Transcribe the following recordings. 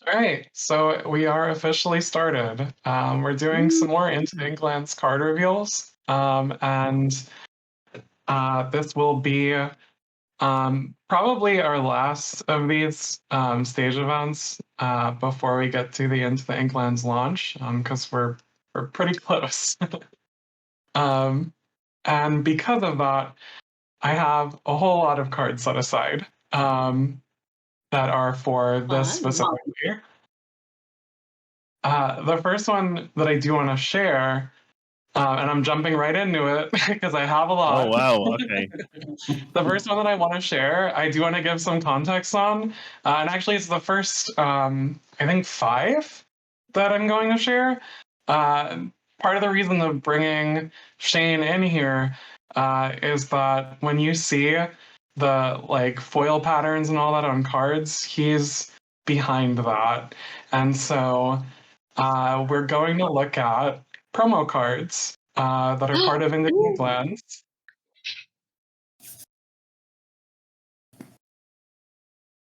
All right, so we are officially started. We're doing some more Into the Inklands card reveals, and this will be probably our last of these stage events before we get to the Into the Inklands launch, because we're pretty close. um, and because of that, I have a whole lot of cards set aside that are for this specifically. The first one that I do want to share, and I'm jumping right into it because I have a Oh lot. wow! Okay. The first one that I want to share, I do want to give some context on, and actually, it's the first, I think, 5 that I'm going to share. Part of the reason of bringing Shane in here is that when you see the like foil patterns and all that on cards, he's behind that, and so we're going to look at promo cards that are part of Into the Inklands.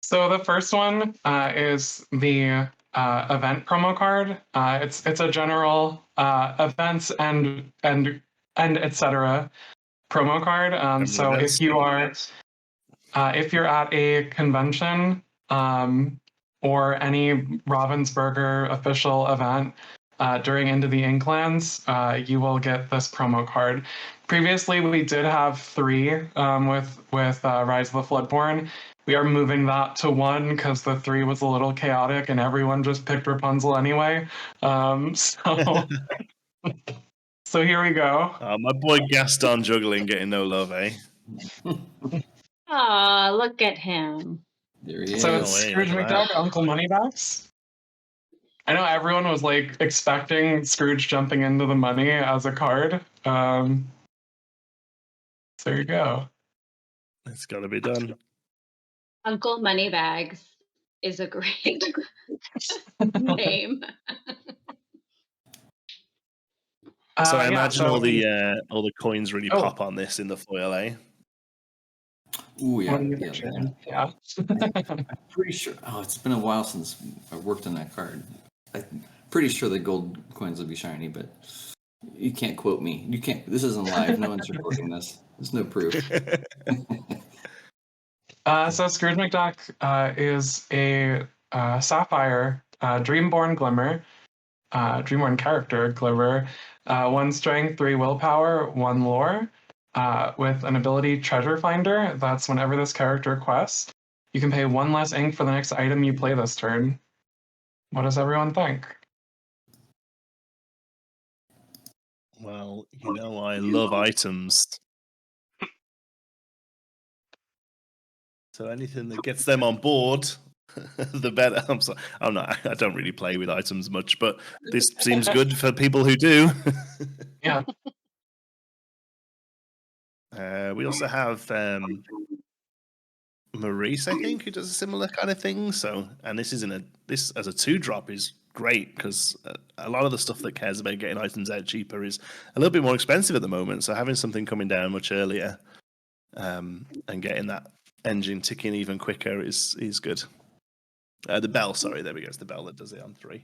So the first one is the event promo card. It's a general events and etc. promo card. So if you're at a convention or any Ravensburger official event during Into the Inklands, you will get this promo card. Previously, we did have 3 with Rise of the Floodborn. We are moving that to 1 because the 3 was a little chaotic and everyone just picked Rapunzel anyway. So here we go. My boy Gaston juggling, getting no love, eh? Aw, look at him. There he So is. it's Scrooge McDuck, Uncle Moneybags. I know everyone was like expecting Scrooge jumping into the money as a card. So there you go. It's got to be done. Uncle Moneybags is a great name. So I imagine all the coins really pop on this in the foil, eh? Oh yeah, yeah. I'm pretty sure. Oh, it's been a while since I worked on that card. I'm pretty sure the gold coins will be shiny, but you can't quote me. You can't. This isn't live. No one's recording this. There's no proof. So Scrooge McDuck is a sapphire Dreamborn Glimmer, Dreamborn character Glimmer, 1 strength, 3 willpower, 1 lore, with an ability Treasure Finder. That's whenever this character quests, you can pay 1 less ink for the next item you play this turn. What does everyone think? Well, you know, I love items. So anything that gets them on board, the better. I'm sorry. I don't really play with items much, but this seems good for people who do. Yeah. We also have Maurice, I think, who does a similar kind of thing. So, and this as a 2-drop is great because a lot of the stuff that cares about getting items out cheaper is a little bit more expensive at the moment. So having something coming down much earlier and getting that engine ticking even quicker is good. The bell, sorry, there we go. It's the bell that does it on 3.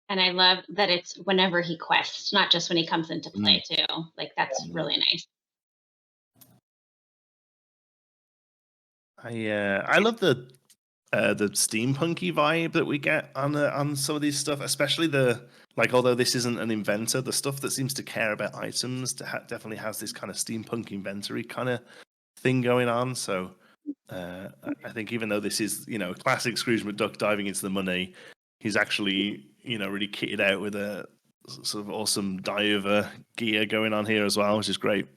And I love that it's whenever he quests, not just when he comes into play too. Like that's really nice. I love the steampunky vibe that we get on some of these stuff, especially although this isn't an inventor, the stuff that seems to care about items definitely has this kind of steampunk inventory kind of thing going on. So I think even though this is, classic Scrooge McDuck diving into the money, he's actually, really kitted out with a sort of awesome diver gear going on here as well, which is great.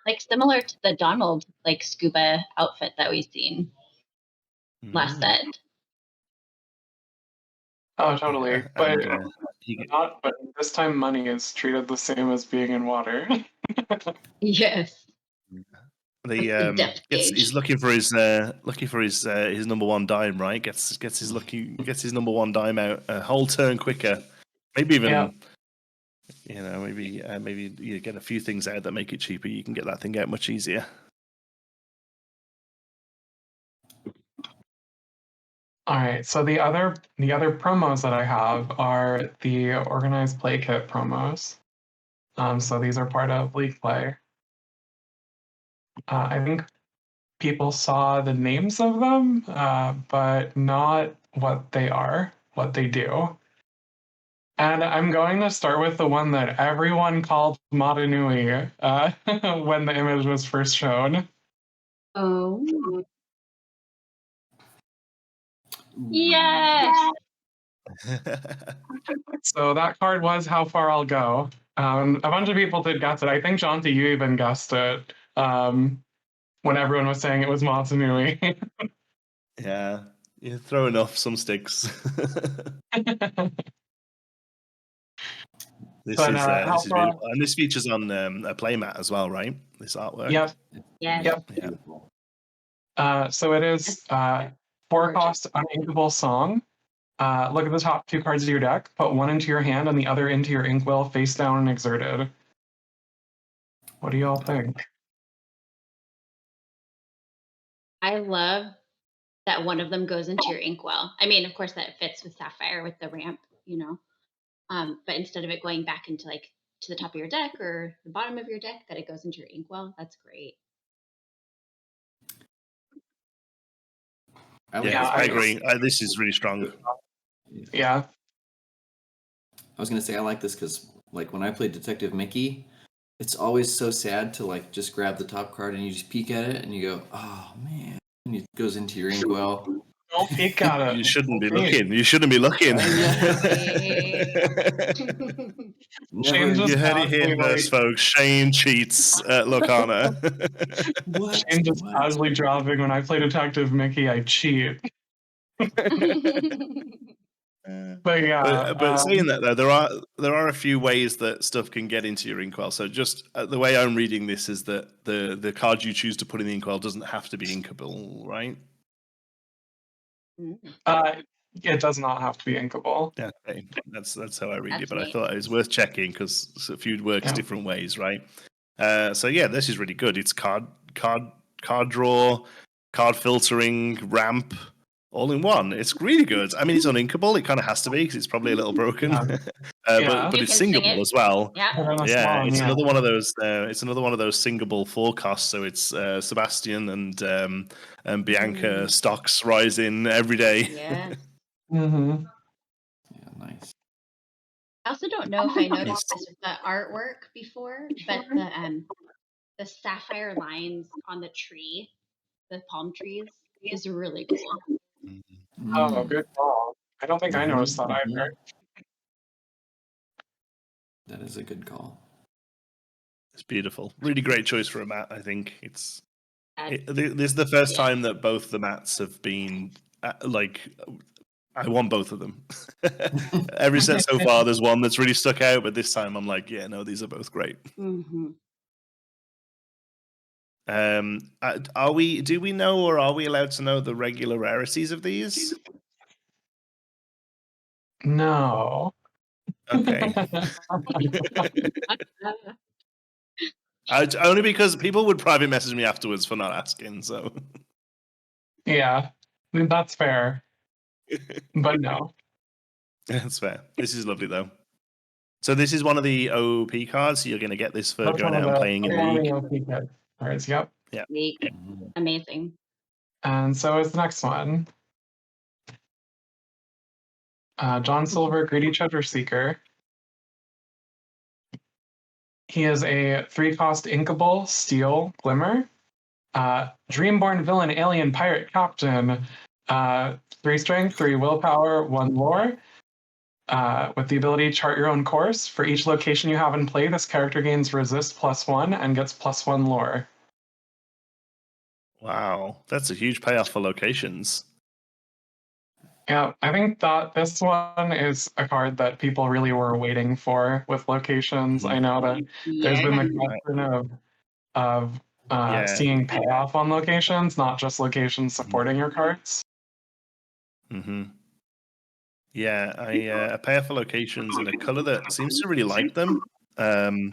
Like similar to the Donald scuba outfit that we've seen last set. Oh, totally. Yeah, but this time money is treated the same as being in water. Yes. He's looking for his number 1 dime, right? Gets his number 1 dime out a whole turn quicker. Maybe even maybe you get a few things out that make it cheaper. You can get that thing out much easier. All right. So the other promos that I have are the organized play kit promos. So these are part of League Play. I think people saw the names of them, but not what they are, what they do. And I'm going to start with the one that everyone called Matanui when the image was first shown. Oh. Yes. So that card was How Far I'll Go. A bunch of people did guess it. I think, Jonti, you even guessed it when everyone was saying it was Matanui. Yeah, you're throwing off some sticks. This But, is how this is far- beautiful, and this features on a playmat as well, right? This artwork. Yep. Yes. Yep. Yeah. So it is 4-cost uninkable song. Look at the top 2 cards of your deck. Put one into your hand and the other into your inkwell, face down and exerted. What do y'all think? I love that one of them goes into your inkwell. I mean, of course, that fits with Sapphire with the ramp, you know. But instead of it going back into like to the top of your deck or the bottom of your deck, that it goes into your inkwell. That's great. I agree. This is really strong. Yeah. I was gonna say I like this because like when I played Detective Mickey, it's always so sad to like just grab the top card and you just peek at it and you go, oh man, and it goes into your inkwell. Don't peek at it. You shouldn't be looking. You shouldn't be looking. Shane just You heard it here casually, first, folks. Shane cheats at Lorcana. What? Shane just What? casually dropping. When I play Detective Mickey, I cheat. But yeah, but saying that though, there are a few ways that stuff can get into your inkwell. So just the way I'm reading this is that the card you choose to put in the inkwell doesn't have to be inkable, right? it does not have to be inkable. Yeah, okay. That's how I read That's it. But I neat. thought it was worth checking because a few works Yeah. different ways, right? So yeah, this is really good. It's card draw, card filtering, ramp, all in one. It's really good. I mean, it's uninkable. It kind of has to be because it's probably a little broken. Yeah. But You it's can sing singable it. as well. Yeah. Yeah, it's another one of those. It's another one of those singable forecasts. So it's Sebastian and Bianca stocks rising every day. Yeah. Mm-hmm. Yeah, nice. I also don't know if I noticed this with the artwork before, but the sapphire lines on the tree, the palm trees, is really cool. Oh, good call. I don't think I noticed that Mhm. either. That is a good call. It's beautiful. Really great choice for a mat. I think this That- is the first yeah. time that both the mats have been like. I want both of them. Every set so far, there's one that's really stuck out, but this time I'm like, yeah, no, these are both great. Mhm. Are we? Do we know, or are we allowed to know the regular rarities of these? No. Okay. Only because people would private message me afterwards for not asking. So Yeah, I mean, that's fair. But no. that's fair. This is lovely though. So this is one of the OP cards. So you're going to get this for That's going one out of and playing in one of League. the OP kit cards, yep. Neat. Amazing. And so is the next one. John Silver, Greedy Treasure Seeker. He is a 3-cost inkable steel glimmer. Dreamborn villain, alien, pirate, captain. 3 strength, 3 willpower, 1 lore. With the ability chart your own course. For each location you have in play, this character gains resist +1 and gets +1 lore. Wow, that's a huge payoff for locations. Yeah, I think that this one is a card that people really were waiting for with locations. I know that there's been the question of seeing payoff on locations, not just locations supporting your cards. Mm-hmm. Yeah, a pair for locations in a color that seems to really like them. And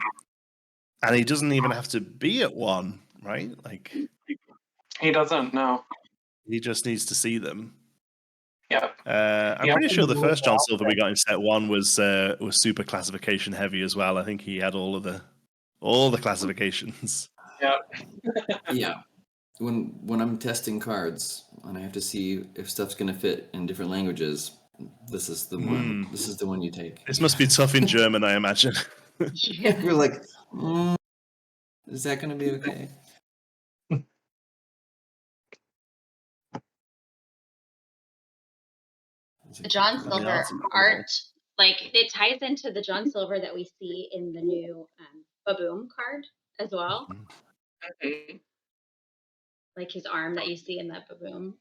he doesn't even have to be at 1, right? Like He doesn't, no. he just needs to see them. Yeah. I'm Yeah, pretty sure the really first John well. Silver we got in set 1 was super classification heavy as well. I think he had all the classifications. Yeah. Yeah. When I'm testing cards and I have to see if stuff's gonna fit in different languages, this is the one. This is the one you take. This must be tough in German, I imagine. Yeah. We're like, is that gonna be okay? The John Yeah, Silver that's incredible. art, like it ties into the John Silver that we see in the new Baboom card as well. Mhm. Like his arm that you see in that Baboom.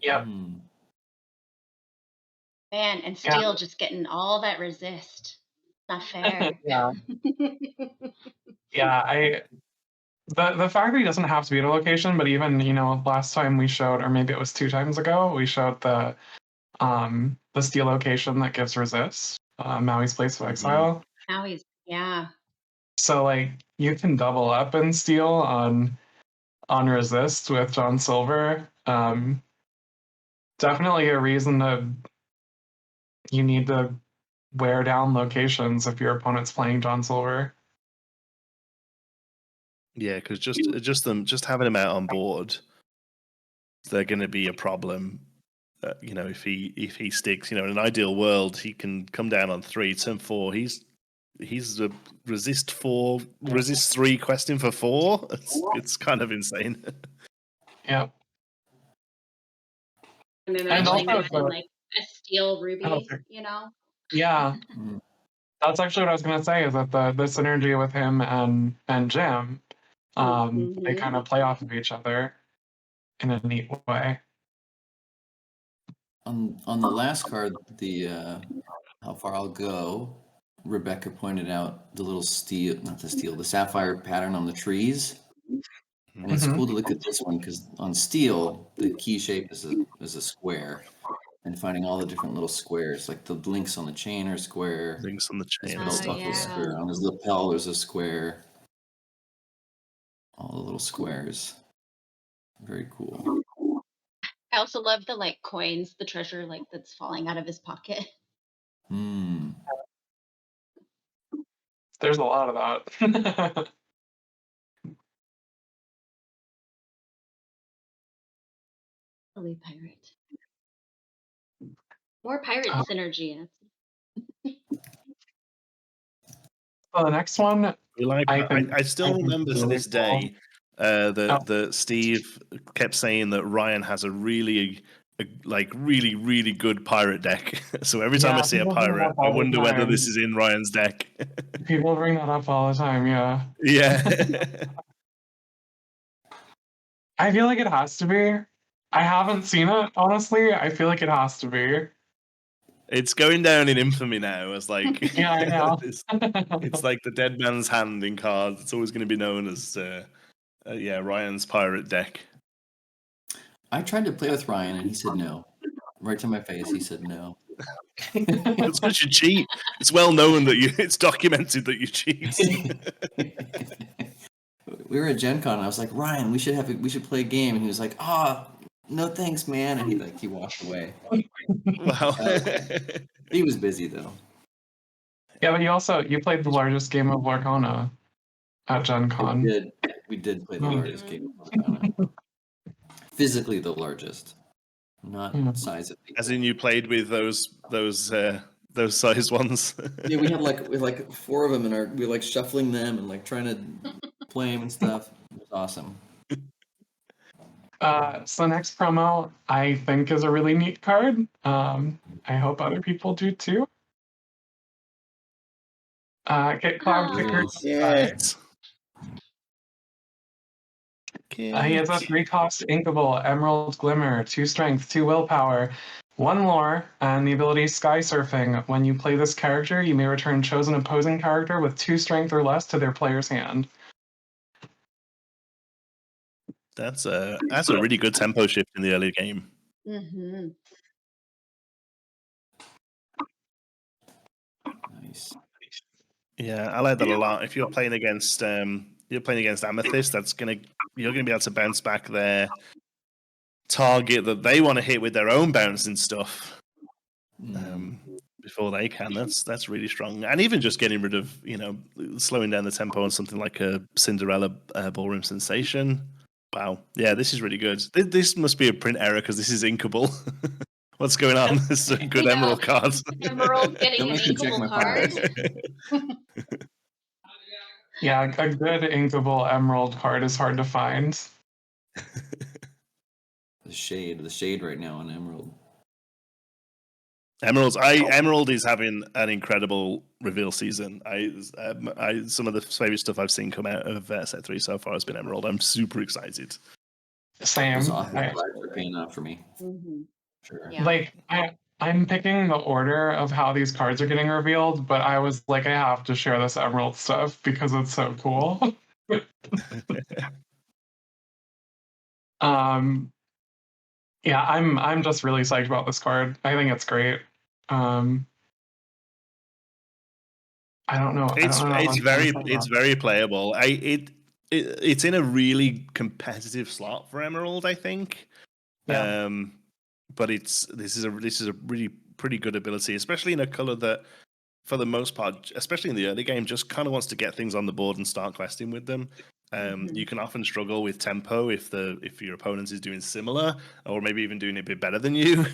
Yep. Man, and Yeah. Steel just getting all that resist. Not fair. Yeah. Yeah. The fact that he doesn't have to be at a location, but even last time we showed, or maybe it was 2 times ago, we showed the steel location that gives resist, Maui's Place of Exile. Now he's So like you can double up in steel on resist with John Silver. Definitely a reason you need to wear down locations if your opponent's playing John Silver. Yeah, because just having him out on board, they're going to be a problem. If he sticks, in an ideal world, he can come down on 3, turn 4. He's a resist 3, questing for 4. It's kind of insane. Yeah. and then And eventually also goes in like a Steel Ruby, Okay. Yeah. That's actually what I was gonna say, is that the synergy with him and Jim, they kind of play off of each other in a neat way. On the last card, the How Far I'll Go, Rebekah pointed out the little the sapphire pattern on the trees. And it's cool to look at this one because on steel, the key shape is a square. And finding all the different little squares, like the links on the chain are square. Links on the chain and Oh, stuff. yeah. Square. On his lapel, there's a square. All the little squares. Very cool. I also love the like coins, the treasure like that's falling out of his pocket. There's a lot of that. Holy pirate. More pirate synergy. So the next one, I still remember to this day Oh. that Steve kept saying that Ryan has a really good pirate deck. So every time I see a people bring pirate, that up I all the wonder whether time. this is in Ryan's deck. People bring that up all the time, yeah. Yeah. I feel like it has to be. I haven't seen it, honestly. I feel like it has to be. It's going down in infamy now as like Yeah, I know. it's like the dead man's hand in cards. It's always going to be known as Ryan's pirate deck. I tried to play with Ryan and he said no. Right to my face, he said no. It's because you cheat. It's well known that it's documented that you cheat. We were at Gen Con and I was like, Ryan, we should play a game. And he was like, no thanks, man. And he walked away. Wow. He was busy though. Yeah, but you played the largest game of Lorcana at Gen Con. We did play the largest game of Lorcana. Physically the largest. Not size of people. As in, you played with those size ones. Yeah, we had like 4 of them, and we were like shuffling them and like trying to play them and stuff. It was awesome. So the next promo, I think, is a really neat card. I hope other people do too. Get Cloud Kickers. Yes. He has a 3-cost Inkable, Emerald Glimmer, 2 strength, 2 willpower, 1 lore, and the ability Sky Surfing. When you play this character, you may return chosen opposing character with 2 strength or less to their player's hand. That's a really good tempo shift in the early game. Mm-hmm. Nice. Yeah, I like that a lot. If you're playing against Amethyst, you're gonna be able to bounce back there. target that they want to hit with their own bouncing stuff Mm. before they can. That's really strong. And even just getting rid of, slowing down the tempo on something like a Cinderella Ballroom Sensation. Wow. Yeah, this is really good. This must be a print error because this is inkable. What's going on? This is a good Emerald card. Emerald getting an Don't make me check inkable my card. Yeah, a good inkable Emerald card is hard to find. The shade right now on Emerald. Emerald is having an incredible reveal season. Some of the favorite stuff I've seen come out of set 3 so far has been Emerald. I'm super excited. Same. Those office vibes are paying off for me. Mm-hmm. Sure. Yeah. Like I'm picking the order of how these cards are getting revealed, but I was like, I have to share this Emerald stuff because it's so cool. Yeah, I'm just really psyched about this card. I think it's great. I don't know. It's very playable. It's in a really competitive slot for Emerald, I think. Yeah. But this is a really pretty good ability, especially in a color that, for the most part, especially in the early game, just kind of wants to get things on the board and start questing with them. You can often struggle with tempo if your opponent is doing similar, or maybe even doing it a bit better than you.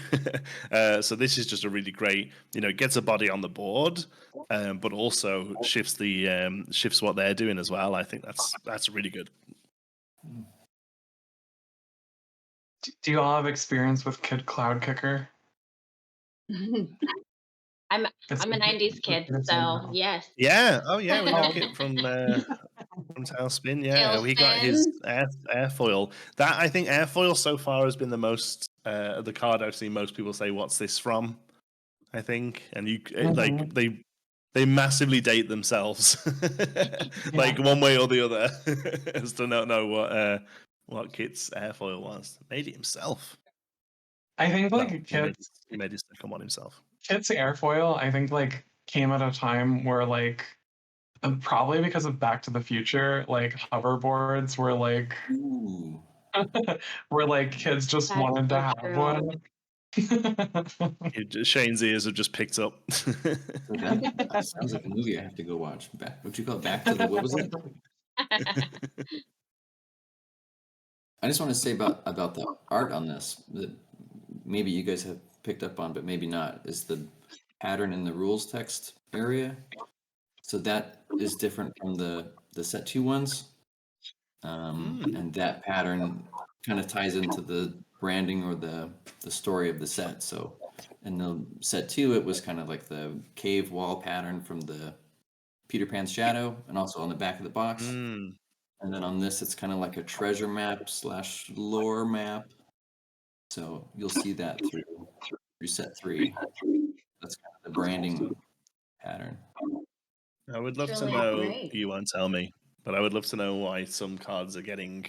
So this is just a really great, it gets a body on the board, but also shifts what they're doing as well. I think that's really good. Do you all have experience with Kid Cloud Kicker? I'm a 90s kid, so yes. Yeah. Oh yeah, we like it from Tailspin. Yeah, we got his airfoil. That, I think, airfoil so far has been the most the card I've seen most people say, "What's this from?" I think, and like they massively date themselves, like one way or the other, as to not know what Kit's airfoil was. Made it himself. I think like he made his second one himself. Kit's airfoil, I think, like, came at a time where, like, probably because of Back to the Future, like, hoverboards were like where like kids just That's wanted to so have true. one. Shane's ears have just picked up. That sounds like a movie I have to go watch. What you call it? Back to the, what was it? I just want to say about the art on this that maybe you guys have picked up on, but maybe not, is the pattern in the rules text area. So that is different from the set 2 ones. And that pattern kind of ties into the branding or the story of the set. So in the set 2, it was kind of like the cave wall pattern from the Peter Pan's Shadow, and also on the back of the box. And then on this, it's kind of like a treasure map / lore map. So you'll see that through set 3. That's kind of the branding pattern. I would love to Really know. great. You won't tell me, but I would love to know why some cards are getting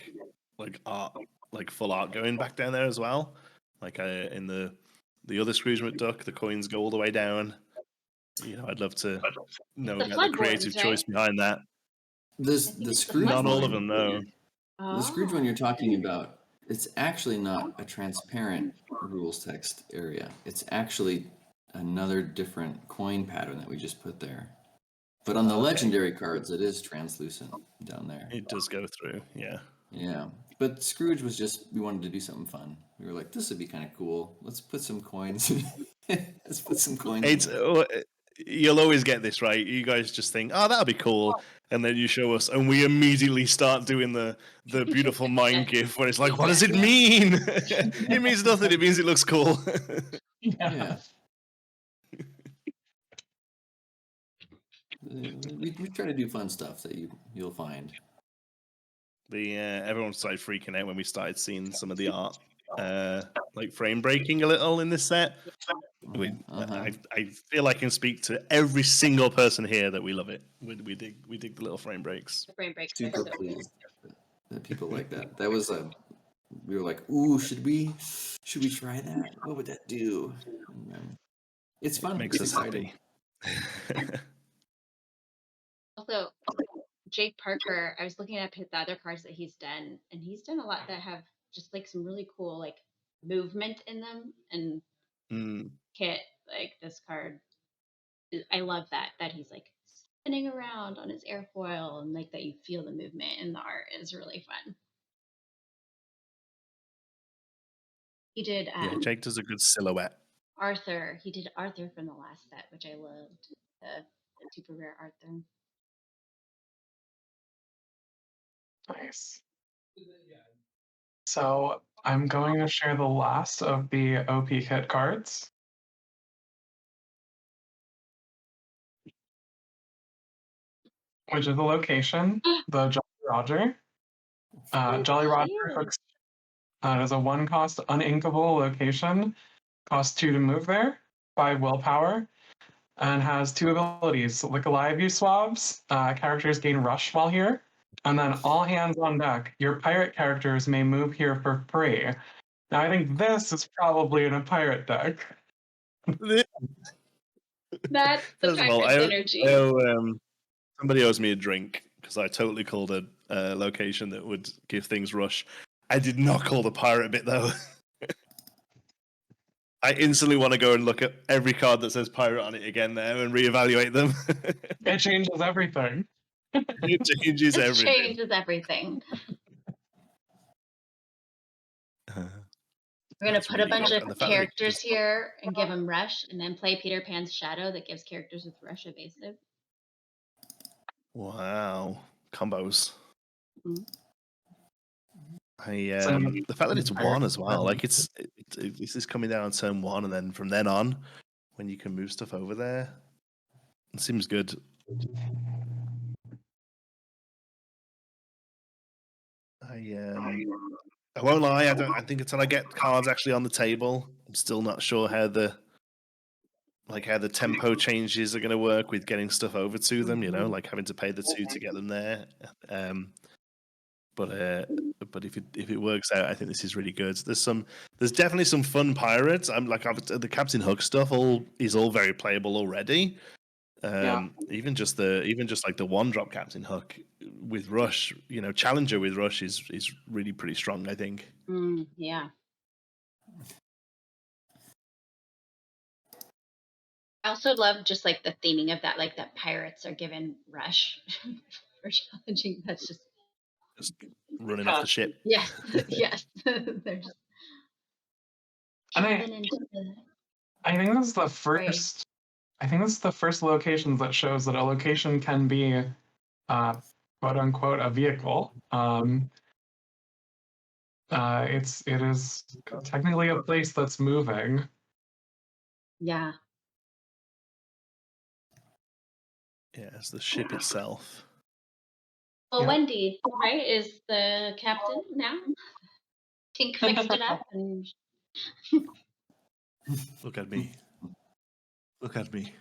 like art, like full art going back down there as well. Like in the other Scrooge McDuck, the coins go all the way down. I'd love to know The about the flood creative boards, choice right? behind that. The Scrooge Not all of one- them, no. The Scrooge one you're talking about, it's actually not a transparent rules text area. It's actually another different coin pattern that we just put there. But on the legendary cards, it is translucent down there. It does go through, yeah. Yeah. But Scrooge was we wanted to do something fun. We were like, this would be kind of cool. Let's put some coins. Let's put some coins. You'll always get this, right? You guys just think, oh, that'll be cool. And then you show us, and we immediately start doing the beautiful mind gif where it's like, what does it mean? It means nothing. It means it looks cool. Yeah. We try to do fun stuff that you'll find. Everyone started freaking out when we started seeing some of the art, like frame breaking a little in this set. I feel I can speak to every single person here that we love it. We dig the little frame breaks. The frame breaks. Super pleased that people like that. That was we were like, ooh, should we try that? What would that do? It's fun. Makes it's us exciting. happy. Also, Jake Parker, I was looking at the other cards that he's done, and he's done a lot that have just like some really cool like movement in them. And Kit, like this card, I love that he's like spinning around on his airfoil, and like that you feel the movement, and the art is really fun. He did Yeah, Jake does a good silhouette. Arthur. He did Arthur from the last set, which I loved. The super rare Arthur. Nice. So I'm going to share the last of the OP kit cards. Which is the location, the Jolly Roger. Jolly Roger hooks is a 1-cost uninkable location, costs 2 to move there, 5 willpower, and has 2 abilities. Lick Alive You swabs, characters gain rush while here, and then all hands on deck. Your pirate characters may move here for free. Now I think this is probably in a pirate deck. That's the First of all, energy. Somebody owes me a drink because I totally called a location that would give things rush. I did not call the pirate bit though. I instantly want to go and look at every card that says pirate on it again there and reevaluate them. It changes everything. It changes everything. Changes everything. We're going to put a bunch of characters here and give them rush, and then play Peter Pan's Shadow that gives characters with rush evasive. Wow. Combos. Mm-hmm. The fact that it's 1 as well, like this is coming down on turn 1, and then from then on, when you can move stuff over there, it seems good. I won't lie. I think until I get cards actually on the table, I'm still not sure how the tempo changes are going to work with getting stuff over to them. You know, like having to pay the 2 to get them there. But if it works out, I think this is really good. There's definitely some fun pirates. The Captain Hook stuff is all very playable already. Even just like the 1-drop Captain Hook with Rush, Challenger with Rush is really pretty strong, I think. Yeah. I also love just like the theming of that, like that pirates are given Rush for challenging. That's just running off the ship. Yes, yes. They're just I think this is the first. I think this is the first location that shows that a location can be, quote unquote, a vehicle. It is technically a place that's moving. Yeah. Yeah, it's the ship itself. Well, Wendy, right, is the captain now. Tink fixed it up, and look at me. Look at me.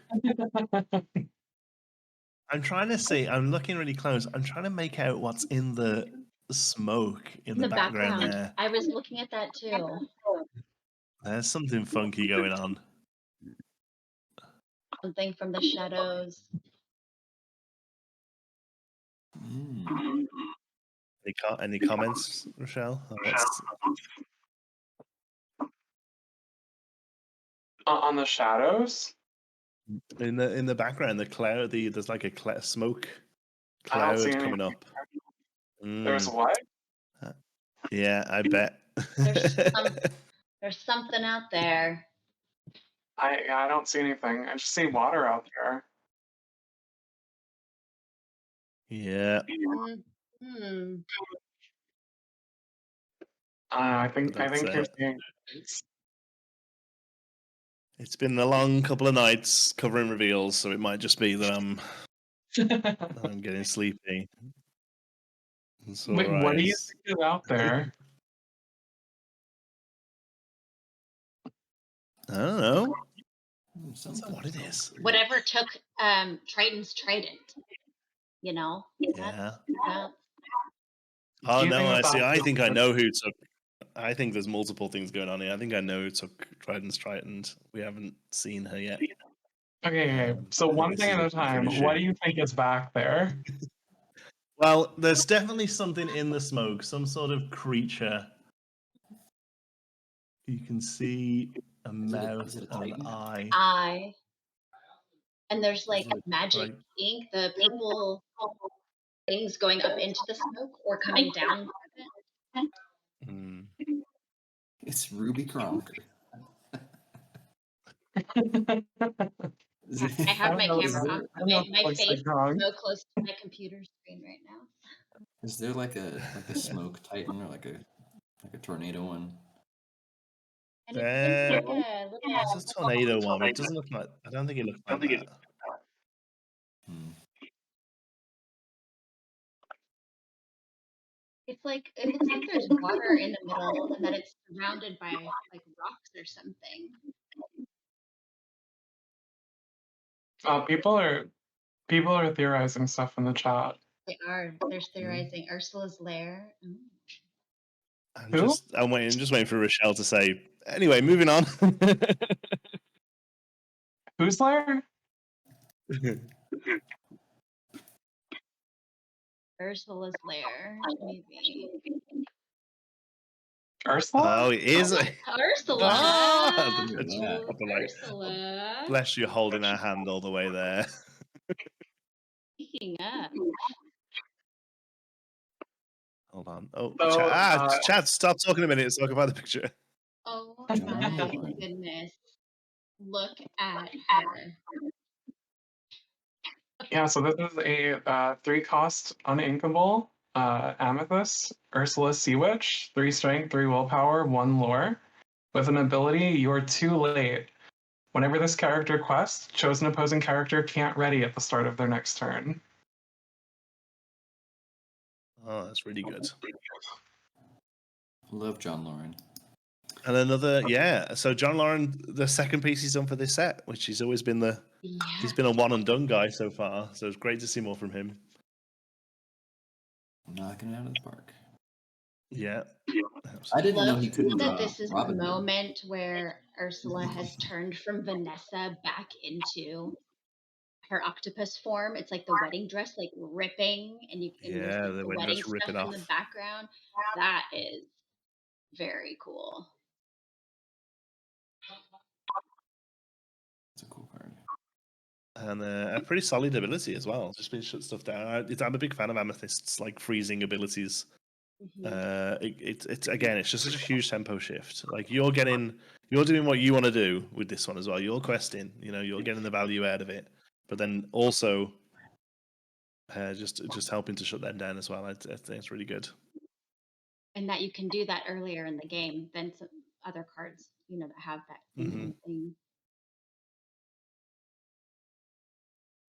I'm trying to see. I'm looking really close. I'm trying to make out what's in the smoke in the background there. I was looking at that too. There's something funky going on. Something from the shadows. Any comments, Rochelle? On the shadows? In the background, the cloud. There's like a smoke cloud coming up. There's what? Yeah, I bet. There's something out there. I don't see anything. I just see water out there. Yeah. I think you're seeing. It's been a long couple of nights covering reveals, so it might just be that I'm getting sleepy. Wait, what do you think is out there? I don't know. That's not what it is. Whatever took Triton's trident. Yeah. Oh no! I think I know who took. I think there's multiple things going on here. I think I know who took Triton's trident. We haven't seen her yet. Okay. So one thing at a time. What do you think is back there? Well, there's definitely something in the smoke. Some sort of creature. You can see a Is mouth it a and an Titan? eye. And there's like Is it magic like- ink, the purple things going up into the smoke or coming down. Mm. It's Ruby Kronker. I have my camera on. My looks face like is wrong. so close to my computer screen right now. Is there like a smoke Titan or like a tornado one? And it's like a It's little. a tornado one. It doesn't look like. I don't think it looks like that. Hmm. It looks like there's water in the middle, and that it's surrounded by like rocks or something. People are theorizing stuff in the chat. They are. There's theorizing Ursula's lair. Mm. I'm waiting for Rochelle to say. Anyway, moving on. Who's there? Ursula's lair, maybe. Ursula? Oh, it is. Ursula. Ah, Yeah. Ursula. bless you, holding our hand all the way there. Speaking up. Hold on. Oh, So, Chad, stop talking a minute so I can find the picture. Oh John my Lord. goodness. Look at her. Yeah, so this is a 3-cost uninkable Amethyst Ursula Sea Witch, 3 strength, 3 willpower, 1 lore. With an ability, you're too late. Whenever this character quests, chosen opposing character can't ready at the start of their next turn. Oh, that's really good. Love John Lauren. And another, so John Lauren, the second piece he's done for this set, which he's always been he's been a one and done guy so far. So it's great to see more from him. Knocking it out of the park. Yeah. I didn't know he Love couldn't that this is Robin the Hood. moment where Ursula has turned from Vanessa back into her octopus form. It's like the wedding dress, like ripping, and you can Yeah, the the wedding wedding dress stuff ripping in off. the background. That is very cool. It's a cool card. And a pretty solid ability as well. Just been shut stuff down. I'm a big fan of Amethyst's like freezing abilities. It's again, it's just such a huge tempo shift. Like you're doing what you want to do with this one as well. You're questing, you're getting the value out of it, but then also just helping to shut them down as well. I think it's really good. And that you can do that earlier in the game than some other cards, that have that same thing.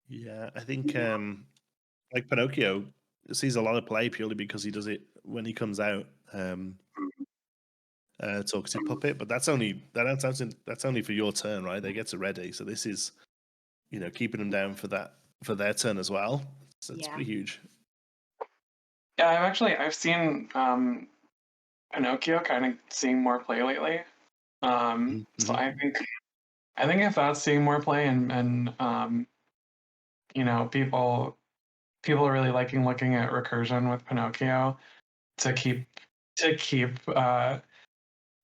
Yeah, I think like Pinocchio sees a lot of play purely because he does it when he comes out. Talkative puppet, but that's only for your turn, right? They get to ready, so this is keeping them down for their turn as well. So it's pretty huge. Yeah, I've seen Pinocchio kind of seeing more play lately. So I think if that's seeing more play and people are really liking looking at recursion with Pinocchio to keep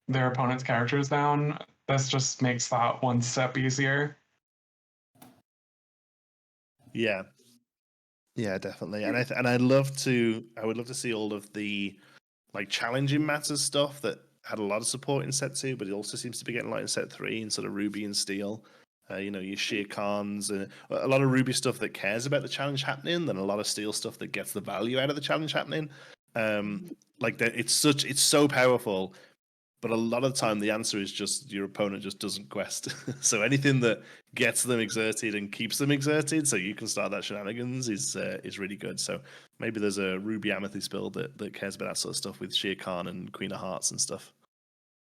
their opponent's characters down, this just makes that one step easier. Yeah, definitely. And I would love to see all of the like challenging matters stuff that had a lot of support in set 2, but it also seems to be getting a lot in set 3 in sort of Ruby and Steel. Your Shere Khans and a lot of Ruby stuff that cares about the challenge happening, and a lot of Steel stuff that gets the value out of the challenge happening. Like that, it's so powerful. But a lot of the time, the answer is just your opponent just doesn't quest. So anything that gets them exerted and keeps them exerted, so you can start that shenanigans, is really good. So maybe there's a Ruby Amethyst build that cares about that sort of stuff with Shere Khan and Queen of Hearts and stuff.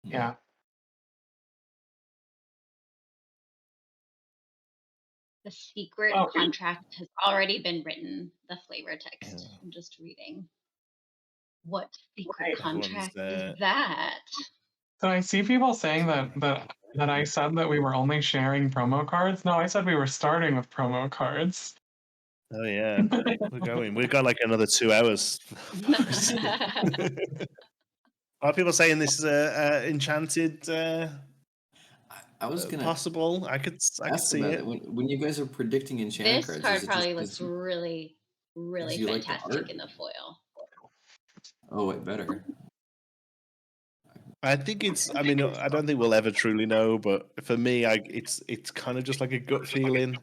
Yeah. The secret contract has already been written. The flavor text. I'm just reading. What secret contract is that? So I see people saying that I said that we were only sharing promo cards. No, I said we were starting with promo cards. Oh yeah, we're going. We've got like another 2 hours. Are people saying this is a enchanted I was gonna possible? I could ask see about it. it when you guys are predicting enchanted This cards. card is it probably just looks really, really you like the fantastic art? in the foil. Oh, it better. I think it's. I mean, I don't think we'll ever truly know, but for me, it's kind of just like a gut feeling.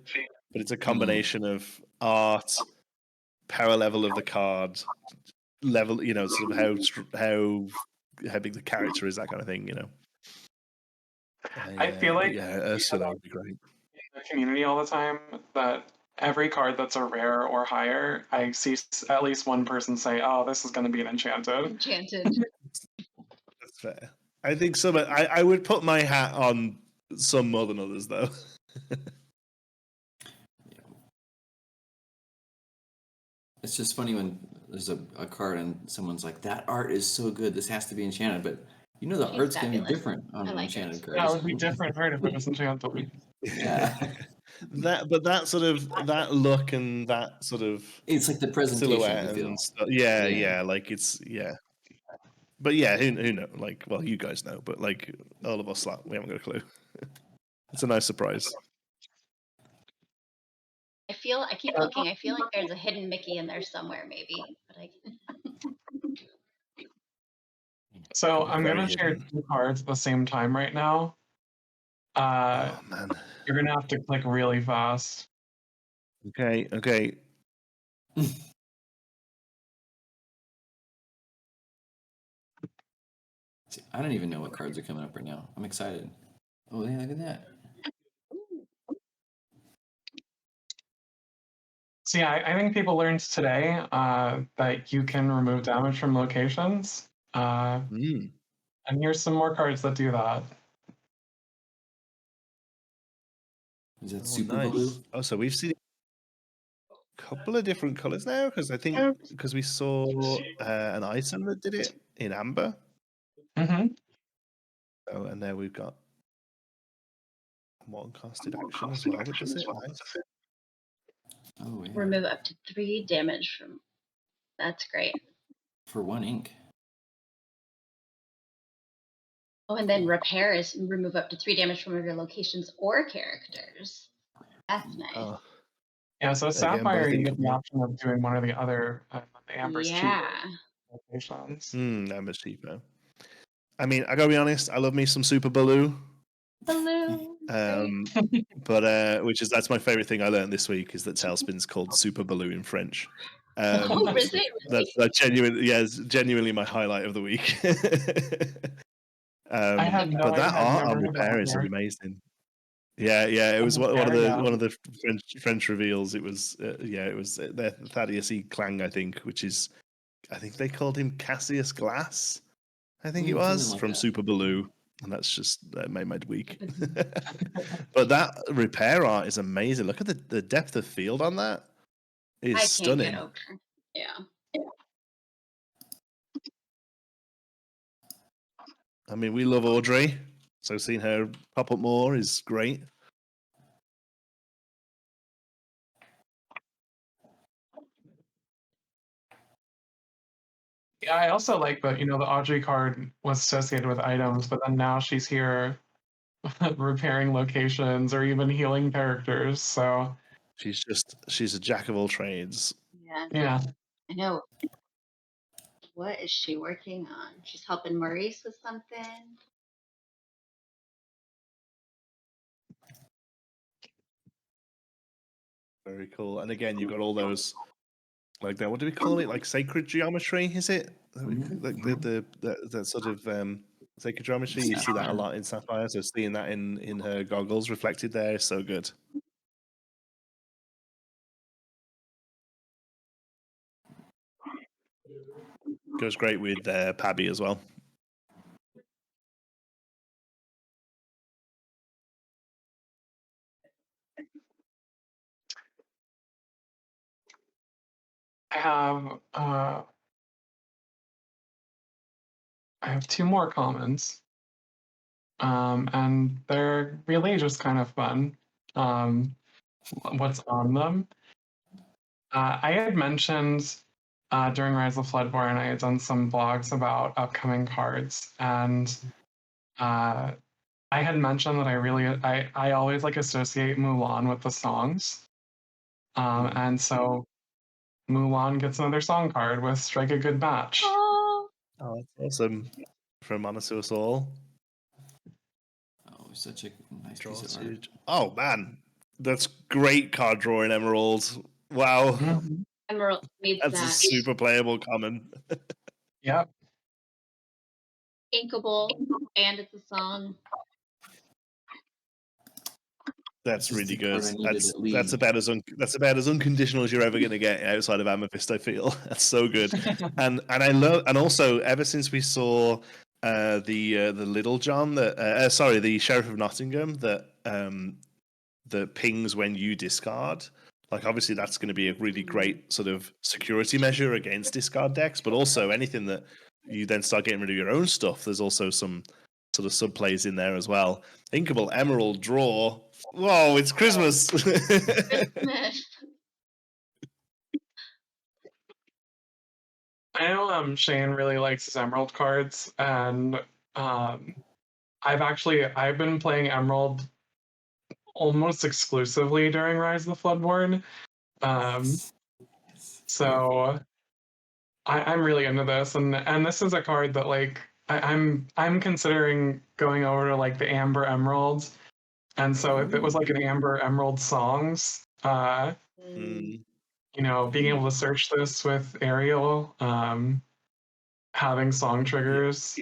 But it's a combination of art, power level of the card, level. Sort of how big the character is, that kind of thing. I feel But like yeah, Ursula would be great. in the community all the time that every card that's a rare or higher, I see at least one person say, "Oh, this is going to be an enchanted." Enchanted. That's fair. I think some. I would put my hat on some more than others, though. It's just funny when there's a card and someone's like, "That art is so good. This has to be enchanted." But the She's art's gonna be fabulous. different on I an like enchanted it. card. Yeah, it would be different art if it was enchanted. Yeah. that sort of that look and that sort of It's like the presentation. silhouette You feel. and stuff. Yeah, like it's But yeah, who knows? Like, well, you guys know, but like all of us, we haven't got a clue. It's a nice surprise. I keep looking. I feel like there's a hidden Mickey in there somewhere, maybe. But So Could be I'm very going to share hidden. 2 cards at the same time right now. Oh man. You're going to have to click really fast. Okay. See, I don't even know what cards are coming up right now. I'm excited. Oh yeah, look at that. So yeah, I think people learned today that you can remove damage from locations. And here's some more cards that do that. Is that Oh, super nice. blue? Oh, so we've seen a couple of different colors now, because I think we saw an item that did it in amber. Mm-hmm. Oh, and now we've got one casted action as well. That does it. Nice. Oh yeah. remove up to 3 damage from. That's great. For 1 ink. Oh, and then repair is remove up to 3 damage from your locations or characters. That's nice. Oh, Yeah, so again, Sapphire, both you ink. get the option of doing one or the other. The Amber's Yeah. locations. Amber's cheaper. I mean, I gotta be honest. I love me some Super Baloo. Baloo. But that's my favorite thing I learned this week is that Tailspin's called Super Baloo in French. Oh, is it? That's genuinely, it's genuinely my highlight of the week. I have no But idea. that I've art never on heard that repair is before. amazing. Yeah, it was one of the French reveals. It was it was Thaddeus E. Clang, I think they called him Cassius Glass. I think it was like from that. Super Baloo, and that made my week. But that repair art is amazing. Look at the depth of field on that. It's I can't stunning. get over. Yeah. I mean, we love Audrey, so seeing her pop up more is great. Yeah, I also like that, the Audrey card was associated with items, but then now she's here repairing locations or even healing characters. So she's a jack of all trades. yeah. I know. What is she working on? She's helping Maurice with something. Very cool. And again, you've got all those like that. What do we call it? Like sacred geometry? Is it like the sort of sacred geometry? You see that a lot in Sapphire. So seeing that in her goggles reflected there is so good. Goes great with Pabby as well. I have 2 more comments. And they're really just kind of fun. What's on them? I had mentioned during Rise of Floodborn, I had done some blogs about upcoming cards, and I had mentioned that I always like associate Mulan with the songs, and so Mulan gets another song card with Strike a Good Match. Oh, Oh, that's awesome. From Honest Us All. Oh, such a nice Draw piece of two. art. Oh man, that's great card drawing, Emerald. Wow, Mhm. Emerald needs that's a that. super playable common. Yep. Inkable, and it's a song. That's This is really the card good. I needed at That's League. that's about as unconditional as you're ever going to get outside of Amethyst. I feel that's so good, and I love, and also ever since we saw the Little John that sorry, the Sheriff of Nottingham that pings when you discard. Like obviously that's going to be a really great sort of security measure against discard decks, but also anything that you then start getting rid of your own stuff. There's also some sort of sub plays in there as well. Inkable Emerald draw. Whoa, it's Christmas. Christmas. I know Shane really likes his Emerald cards, and I've been playing Emerald almost exclusively during Rise of the Floodborn. Yes. So I'm really into this, and this is a card that like I'm considering going over to like the Amber Emeralds, and so if it was like an Amber Emerald songs, Mm. being able to search this with Ariel, having song triggers.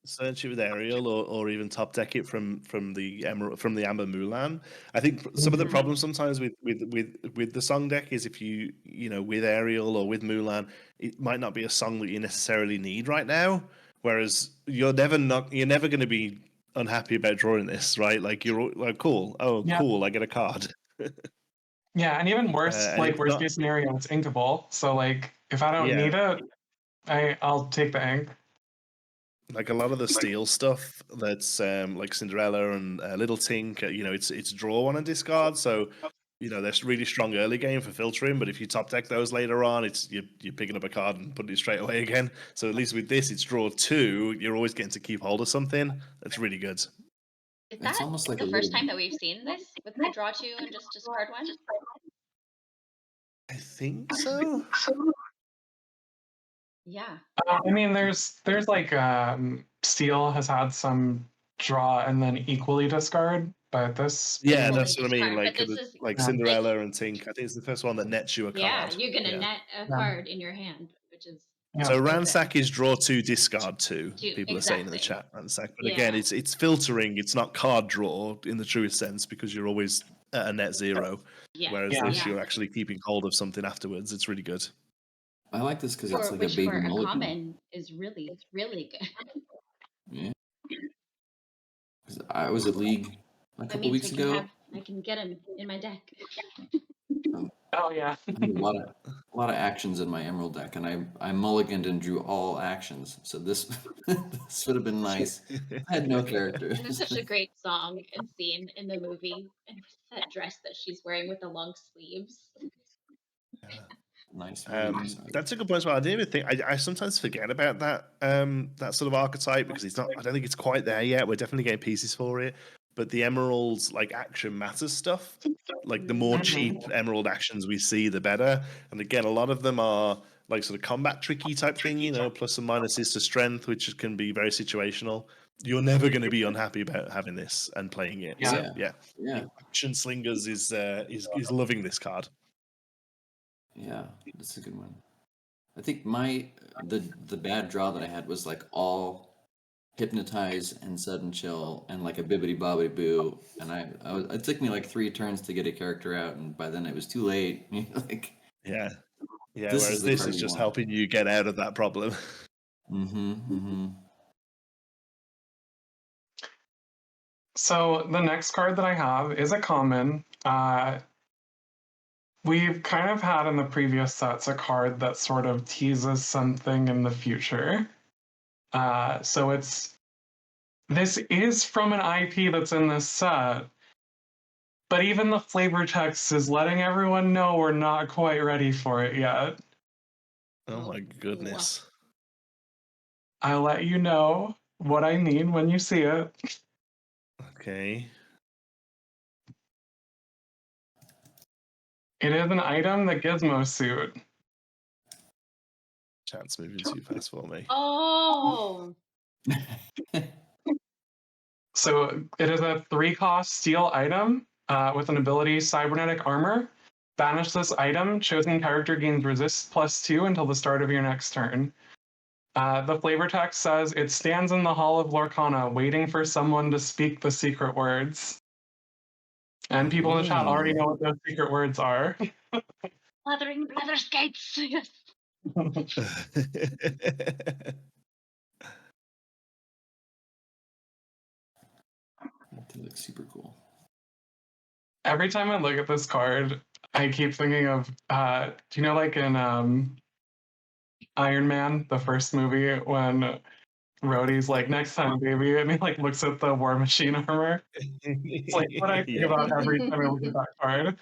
Search it with Ariel, or even top deck it from the Emerald from the Amber Mulan. I think some of the problems sometimes with the song deck is if with Ariel or with Mulan, it might not be a song that you necessarily need right now. Whereas you're never going to be unhappy about drawing this, right? Like you're like cool, oh Yeah. cool, I get a card. Yeah, and even worse, And like it's worst not, case scenario, it's inkable. So like if I don't yeah. need it, I'll take the ink. Like a lot of the steel stuff that's like Cinderella and Little Tink, it's draw one and discard. So there's really strong early game for filtering. But if you top deck those later on, it's you're picking up a card and putting it straight away again. So at least with this, it's draw two. You're always getting to keep hold of something. That's really good. Is It's that almost like the a first little- time that we've seen this with the draw two and just discard one? I think so. Yeah. I mean, there's like Steel has had some draw and then equally discard, but this Yeah, Equally that's what I mean. discard, but this is Like Yeah. Cinderella and Tink. I think it's the first one that nets you a yeah, card. you're gonna Yeah. net a Yeah. card in your hand, which is Yeah. So good. ransack is draw two, discard two. Two, People are saying in the exactly. chat ransack, but again, Yeah. it's filtering. It's not card draw in the truest sense because you're always at a net zero. Yeah. Whereas Yeah. this, you're actually keeping hold of something afterwards. It's really good. I like this because it's like a Which baby for a mulligan. common is really good. Yeah. 'Cause I was at League a That couple means weeks ago. I can get him in my deck. Oh yeah. I had a lot of actions in my Emerald deck, and I mulliganed and drew all actions. So this this would have been nice. I had no characters. And it's such a great song and scene in the movie, and that dress that she's wearing with the long sleeves. Nice, really nice. That's a good point as well. I didn't even think. I sometimes forget about that that sort of archetype because it's not. I don't think it's quite there yet. We're definitely getting pieces for it. But the emeralds, like action matters stuff. Like the more cheap emerald actions we see, the better. And again, a lot of them are like sort of combat tricky type thing. Plus and minuses to strength, which can be very situational. You're never going to be unhappy about having this and playing it. Yeah. So yeah, Yeah, Action Slingers is loving this card. yeah, that's a good one. I think the bad draw that I had was like all hypnotize and sudden chill and like a bibbity bobbity boo, and it took me like 3 turns to get a character out, and by then it was too late. Like Yeah. Yeah, This whereas is the this card is you just want. helping you get out of that problem. So the next card that I have is a common. We've kind of had in the previous sets a card that sort of teases something in the future. So this is from an IP that's in this set, but even the flavor text is letting everyone know we're not quite ready for it yet. Oh my goodness. I'll let you know what I mean when you see it. Okay. It is an item, the Gizmo suit. Chat's moving too fast for me. Oh, So it is a 3-cost steel item with an ability Cybernetic Armor. Banish this item. Chosen character gains resist +2 until the start of your next turn. The flavor text says it stands in the hall of Lorcana, waiting for someone to speak the secret words. And people in the chat already know what those secret words are. leathering leather skates. Yes. They look super cool. Every time I look at this card, I keep thinking of, do you know, like in Iron Man, the first movie, when Rhodey's like, next time, baby, and he like looks at the War Machine armor. It's like what I think Yeah. about every time I look at that card.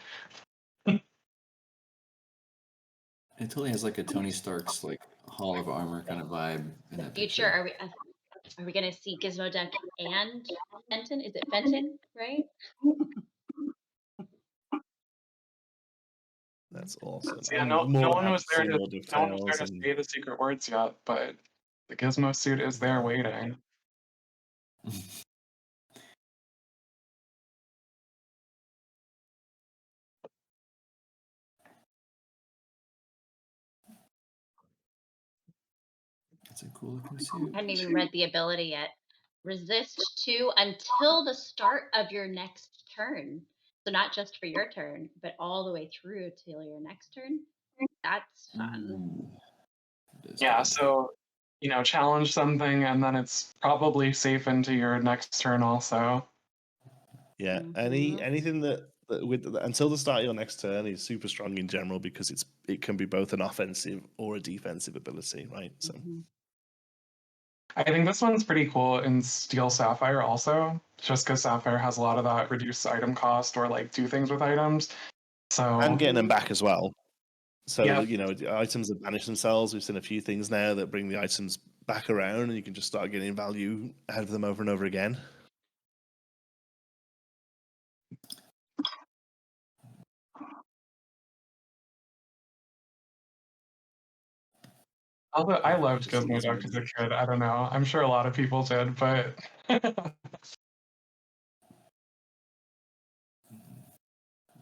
It totally has like a Tony Stark's like Hall of Armor kind of vibe in that Future, picture. are we gonna see Gizmo Duck and Fenton? Is it Fenton, right? That's awesome. Yeah, I'm no more one than was happy there to to see more details and say the secret words yet, but the Gizmo suit is there waiting. It's a cool looking suit. I haven't even read the ability yet. Resist 2 until the start of your next turn. So not just for your turn, but all the way through till your next turn. That's fun. Ooh, that is Yeah, good. so challenge something and then it's probably safe into your next turn also. yeah, anything that with until the start of your next turn is super strong in general because it can be both an offensive or a defensive ability, right? So I think this one's pretty cool in Steel Sapphire also, just because Sapphire has a lot of that reduced item cost or like do things with items. So and getting them back as well. So Yeah. the items that banish themselves. We've seen a few things now that bring the items back around, and you can just start getting value out of them over and over again. although I loved Just Gizmo use Duck my- as a kid. I don't know. I'm sure a lot of people did, but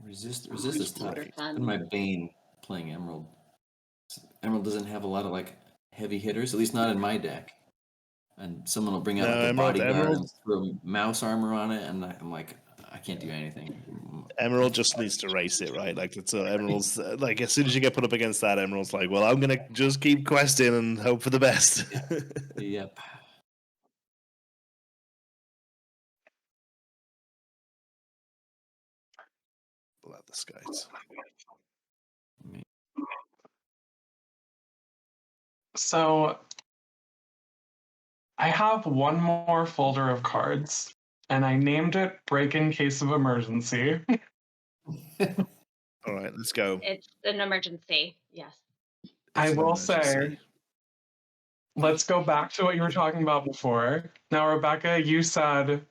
Resist is tough. Super It's fun. been my bane playing Emerald. Emerald doesn't have a lot of like heavy hitters, at least not in my deck. And someone will bring out like a bodyguard and throw mouse armor on it, and I'm like, I can't do anything. Emerald just needs to race it, right? Like it's Emerald's like as soon as you get put up against that, Emerald's like, well, I'm gonna just keep questing and hope for the best. Yep. Love the skies. So I have one more folder of cards, and I named it Break in Case of Emergency. All right, let's go. It's an emergency. Yes. I It's an will say, emergency. let's go back to what you were talking about before. Now, Rebekah, you said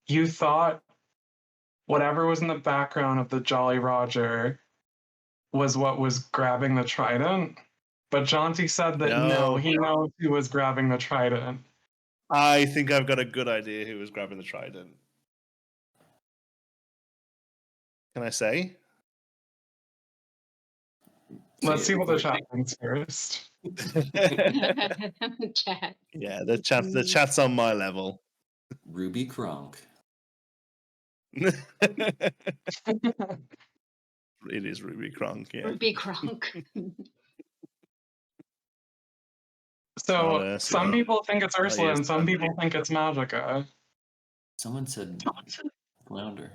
you thought whatever was in the background of the Jolly Roger was what was grabbing the trident. But Jonti said that no, he knows who was grabbing the trident. I think I've got a good idea who was grabbing the trident. Can I say? Let's see what the chat thinks first. Chat. Yeah, the chat's on my level. Ruby Kronk. It is Ruby Kronk, yeah. Ruby Kronk. So some people think it's Ursula yes, and some people think it's Magica. Someone said Flounder.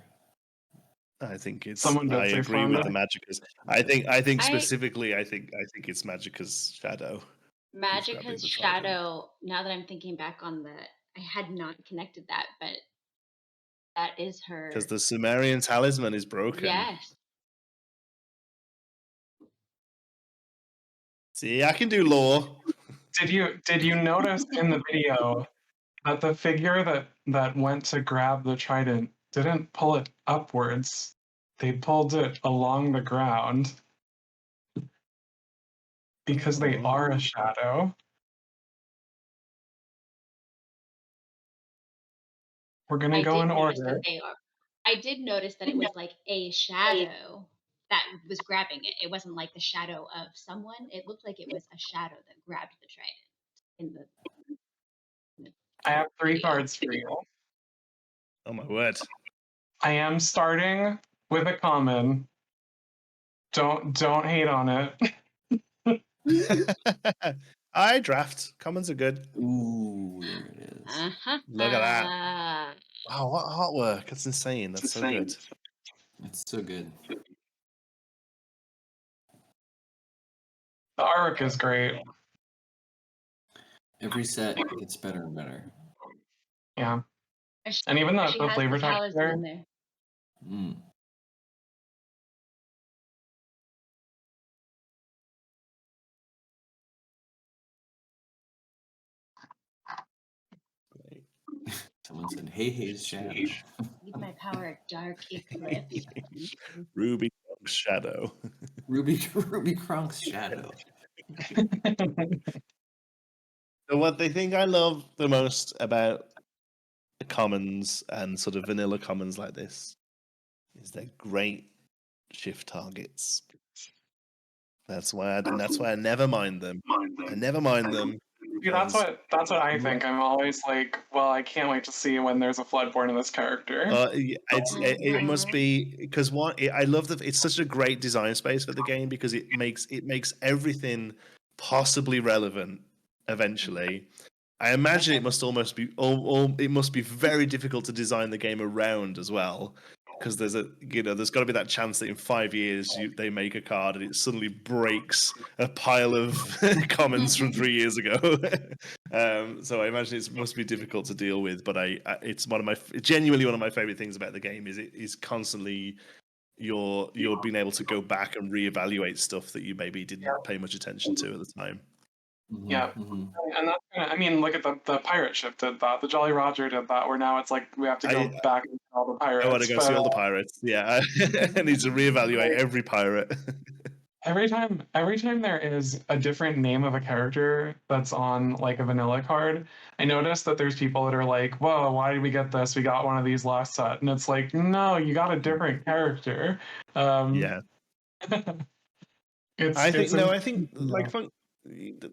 I think it's. Someone did I say agree with the Flounder. Magica's. I think specifically. I think it's Magica's shadow. Magica's shadow. Now that I'm thinking back on that, I had not connected that, but that is her. Because the Sumerian talisman is broken. Yes. See, I can do lore. Did you notice in the video that the figure that went to grab the trident didn't pull it upwards? They pulled it along the ground because they are a shadow. We're gonna go in notice order. that they are. I did notice that it was like a shadow that was grabbing it. It wasn't like the shadow of someone. It looked like it was a shadow that grabbed the trident in the I have 3 video. cards for you. Oh my word. I am starting with a common. Don't hate on it. I draft. Commons are good. Ooh, there it is. Uh-huh. Look at that. Wow, what artwork. That's insane. That's so good. It's so good. The artwork is great. Every set gets better and better. Yeah. And even the She has flavor the text talisman there. in there. Mm. Someone said, "Hey, hey's shadow." Need my power, dark eclipse. Ruby Shadow. Ruby Kronk's shadow. So what they think I love the most about the commons and sort of vanilla commons like this is they're great shift targets. That's why I never mind them. I never mind them. Dude, that's what I think. I'm always like, well, I can't wait to see when there's a Floodborn in this character. It must be because I love that it's such a great design space for the game because it makes everything possibly relevant eventually. I imagine it must almost be it must be very difficult to design the game around as well because there's got to be that chance that in 5 years they make a card and it suddenly breaks a pile of commons from 3 years ago. So I imagine it must be difficult to deal with, but it's genuinely one of my favorite things about the game is it is constantly you're being able to go back and reevaluate stuff that you maybe didn't pay much attention to at the time. Mm-hmm, Yeah. mm-hmm. And that's I mean, look at the pirate ship did that. The Jolly Roger did that. Where now it's like we have to go back and see all the pirates. I want to go see all the pirates. Yeah, I need to reevaluate every pirate. Every time there is a different name of a character that's on like a vanilla card, I notice that there's people that are like, "Whoa, why did we get this? We got one of these last set," and it's like, no, you got a different character. Yeah, I think like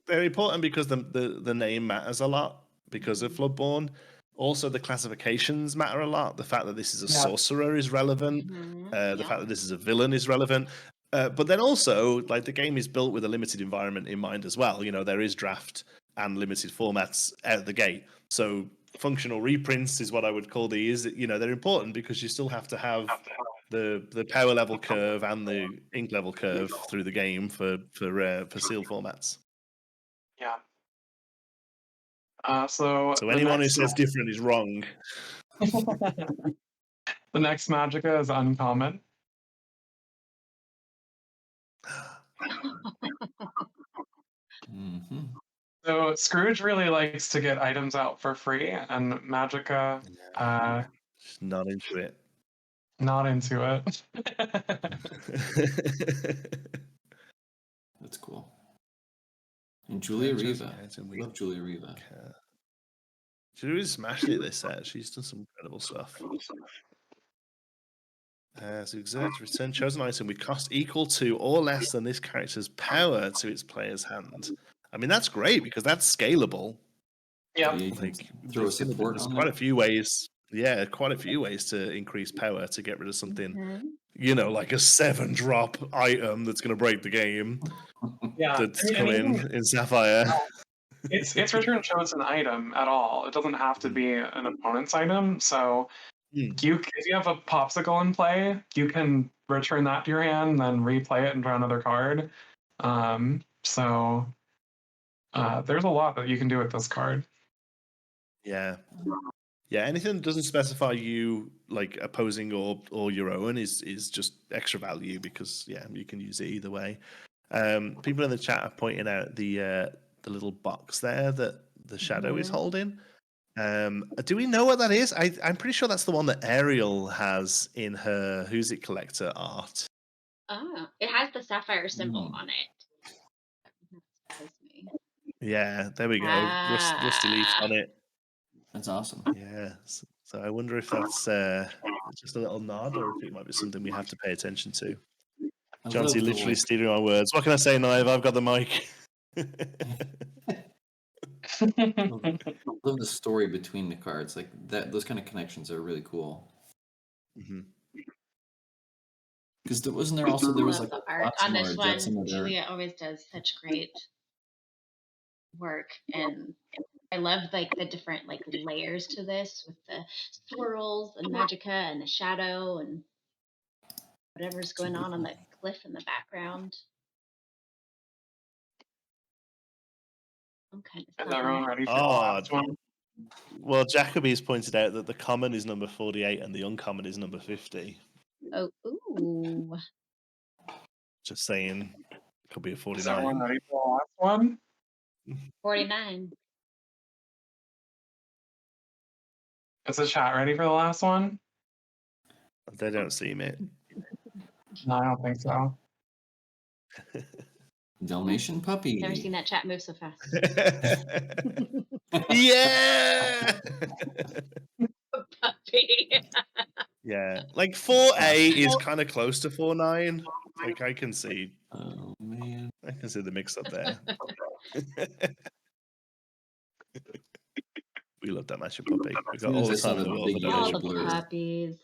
they're important because the name matters a lot because of Floodborn. Also, the classifications matter a lot. The fact that this is a sorcerer is relevant. The fact that this is a villain is relevant. But then also, like the game is built with a limited environment in mind as well. There is draft and limited formats out the gate. So functional reprints is what I would call these. They're important because you still have to have the power level curve and the ink level curve through the game for sealed formats. Yeah. So anyone who says different is wrong. The next Magicka is uncommon. Mm-hmm. So Scrooge really likes to get items out for free, and Magicka, Just not into it. not into it. That's cool. And Julia Riva. Love Julia Riva. She really smashed it this set. She's done some incredible stuff. So exert return chosen item with cost equal to or less than this character's power to its player's hand. I mean, that's great because that's scalable. Yeah. You can throw a support there's on quite there. a few ways. Yeah, quite a few ways to increase power to get rid of something. Like a 7-drop item that's going to break the game. Yeah. That's come in Sapphire. It's return chosen item at all. It doesn't have to be an opponent's item. So if you have a popsicle in play, you can return that to your hand and then replay it and draw another card. So there's a lot that you can do with this card. Yeah. Yeah, anything that doesn't specify you like opposing or your own is just extra value because you can use it either way. People in the chat are pointing out the little box there that the shadow is holding. Do we know what that is? I'm pretty sure that's the one that Ariel has in her Who's It Collector art. Oh, it has the sapphire symbol on it. That surprised me. Yeah, there we go. Rusty leaf on it. That's awesome. Yeah. So I wonder if that's just a little nod or if it might be something we have to pay attention to. I love Jonti the, literally like, stealing my words. What can I say, Nive? I've got the mic. love the story between the cards. Like that, those kind of connections are really cool. Because wasn't there also there was Love like the art on this one. some of their... Julia always does such great work, and I love like the different like layers to this with the swirls and magicka and the shadow and whatever's going on the cliff in the background. Okay. Is everyone ready for the last one? Well, Jacoby's pointed out that the common is number 48 and the uncommon is number 50. Oh, ooh. Just saying, could be a 49. Is everyone ready for the last one? 49. Is the chat ready for the last one? They don't seem it. No, I don't think so. Dalmatian puppy. Never seen that chat move so fast. Yeah. Puppy. Yeah, like 4A is kind of close to 49. Like I can see. Oh man, I can see the mix up there. We love that matchup puppy. We got all the time in the world for All Dalmatian the puppy. puppies.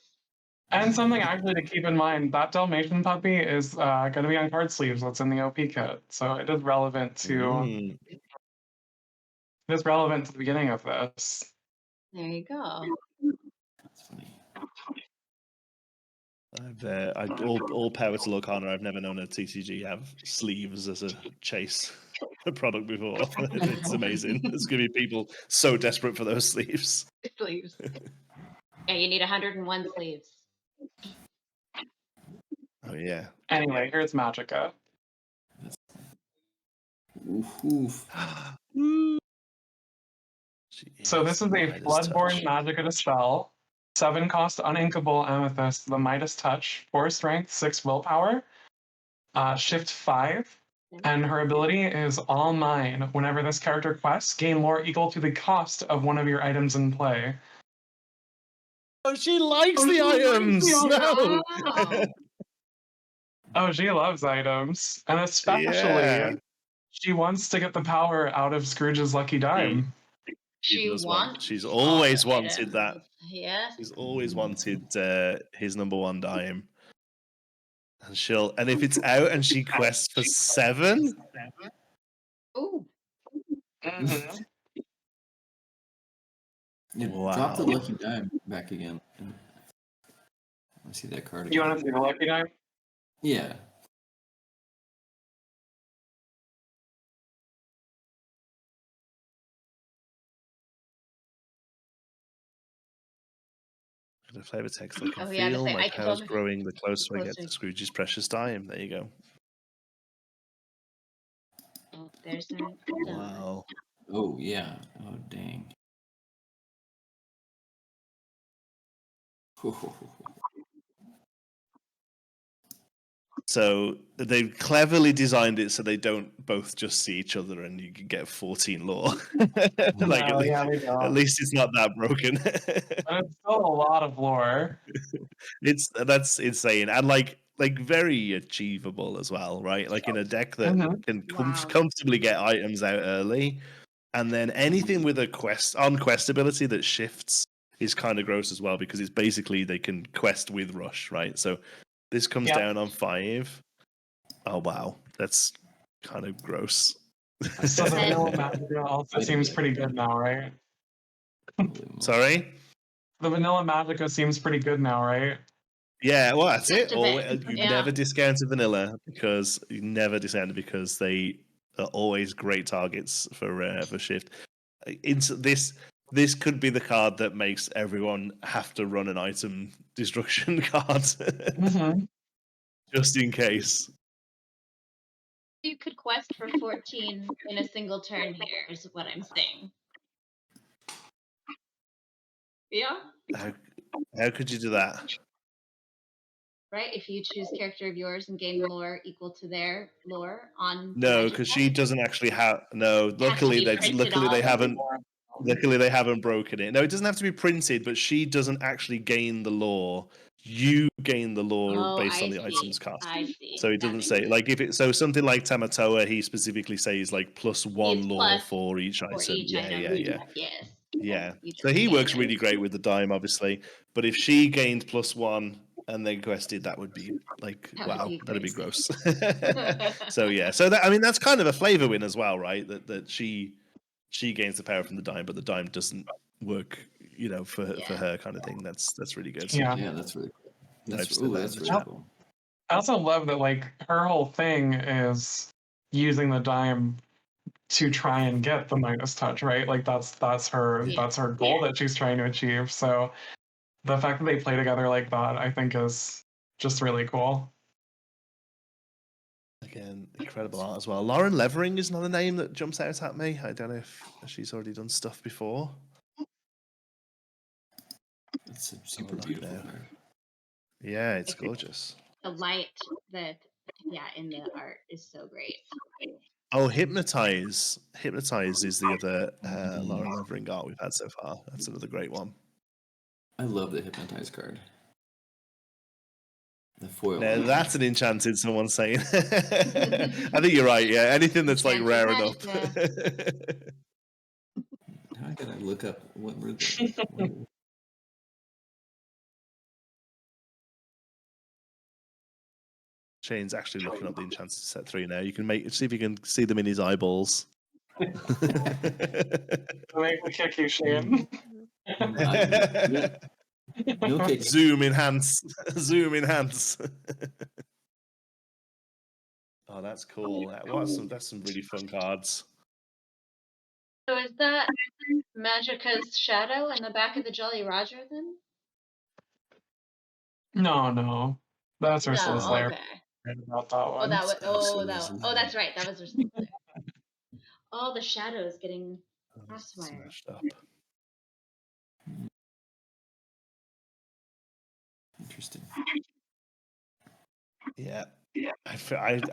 And something actually to keep in mind, that Dalmatian puppy is going to be on card sleeves. That's in the OP kit, so it is relevant to. It is relevant to the beginning of this. There you go. that's funny. All power to Lorcana. I've never known a TCG have sleeves as a chase product before. It's amazing. There's going to be people so desperate for those sleeves. Sleeves. Yeah, you need 101 sleeves. Oh yeah. Anyway, here's Magicka. Oof. So this is a Bloodborne Magicka to spell. 7 cost uninkable amethyst, the Midas Touch, 4 strength, 6 willpower, shift 5, and her ability is all mine. Whenever this character quests, gain lore equal to the cost of one of your items in play. Oh, she likes the items! No! Oh, she loves items. And especially, she wants to get the power out of Scrooge's lucky dime. She's always wanted that. Yeah. She's always wanted his number 1 dime. And if it's out and she quests for 7? Ooh. Mm-hmm. Yeah, Wow. Drop the lucky dime back again. I see that card again. You want to see the lucky dime? Yeah. The flavor text, I can Oh, yeah, feel say, my I can powers feel- growing the closer I get closer. to Scrooge's precious dime. There you go. Oh, there's that. Wow. Oh yeah. Oh dang. So they've cleverly designed it so they don't both just see each other and you can get 14 lore. At least it's not that broken. But it's still a lot of lore. That's insane. And like very achievable as well, right? Like in a deck that can comfortably get items out early. And then anything with a quest ability that shifts is kind of gross as well, because it's basically they can quest with rush, right? So this comes down on 5. Oh wow, that's kind of gross. So the vanilla Magicka also seems pretty good now, right? Sorry? The vanilla Magicka seems pretty good now, right? Yeah, well that's it. You Never discount vanilla because they are always great targets for shift. This could be the card that makes everyone have to run an item destruction card. Just in case. You could quest for 14 in a single turn here, is what I'm saying. Yeah. How could you do that? Right? If you choose character of yours and gain lore equal to their lore on No, Magic because Deck, she doesn't actually have. No, it has to be printed luckily they off. haven't. Luckily, they haven't broken it. No, it doesn't have to be printed, but she doesn't actually gain the lore. You gain the lore Oh, based on I the see. items cost. I see. So it That doesn't makes say sense. like if it so something like Tamatoa, he specifically says like +1 It's lore plus for each for item. each Yeah, item. yeah, yeah, Yes. yeah. You So just he gain works really those. great with the dime, obviously. But if she gained +1 and then quested, that would be like That would wow, be that'd be gross. gross. So yeah, so that I mean that's kind of a flavor win as well, right? That she gains the power from the dime, but the dime doesn't work, for Yeah. her kind of thing. That's really good. Yeah. Yeah, that's really cool. I've That's said that in that's the really chat. cool. I also love that like her whole thing is using the dime to try and get the Midas touch, right? Like that's her Yeah. goal that she's trying to achieve. So the fact that they play together like that, I think, is just really cool. Again, incredible art as well. Lauren Levering is another name that jumps out at me. I don't know if she's already done stuff before. It's a Have a super look beautiful now. card. Yeah, it's gorgeous. The light that in the art is so great. Oh, Hypnotize. Hypnotize is the other Lauren Levering art we've had so far. That's another great one. I love the Hypnotize card. The foil. No, that's an enchanted, someone's saying. I think you're right, yeah. Anything that's like Enchanted rare enough. Magicka. Now I gotta look up what were the. Shane's actually looking up the enchanted set 3 now. You can see if you can see them in his eyeballs. Make the kick you, Shane. No kick. Zoom enhance. Zoom enhance. Oh, that's cool. That's some really fun cards. So is that Magicka's shadow in the back of the Jolly Roger then? No. That's Ursula's No, lair. okay. Right about that one. That's right. That was Ursula's lair. All the shadows getting crosswired. Smashed up. Interesting. Yeah.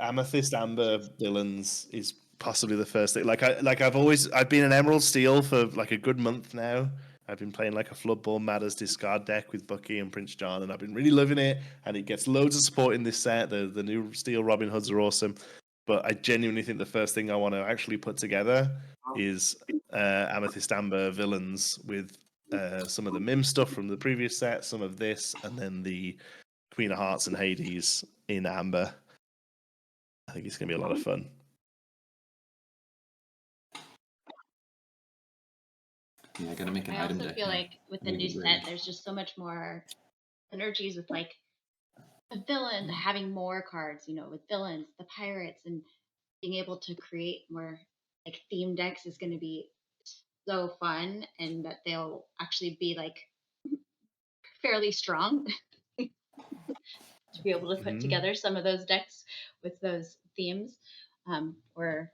Amethyst Amber Villains is possibly the first thing. I've been an Emerald Steel for like a good month now. I've been playing like a Floodball Matters discard deck with Bucky and Prince John, and I've been really loving it. And it gets loads of support in this set. The new Steel Robin Hoods are awesome. But I genuinely think the first thing I want to actually put together is Amethyst Amber Villains with some of the Mim stuff from the previous set, some of this, and then the Queen of Hearts and Hades in Amber. I think it's going to be a lot of fun. Yeah, I gotta make an I item also deck. feel now. like with the That'd new be set, great. there's just so much more synergies with like the villain having more cards, with villains, the pirates, and being able to create more like theme decks is going to be so fun, and that they'll actually be like fairly strong to be able to put together some of those decks with those themes, or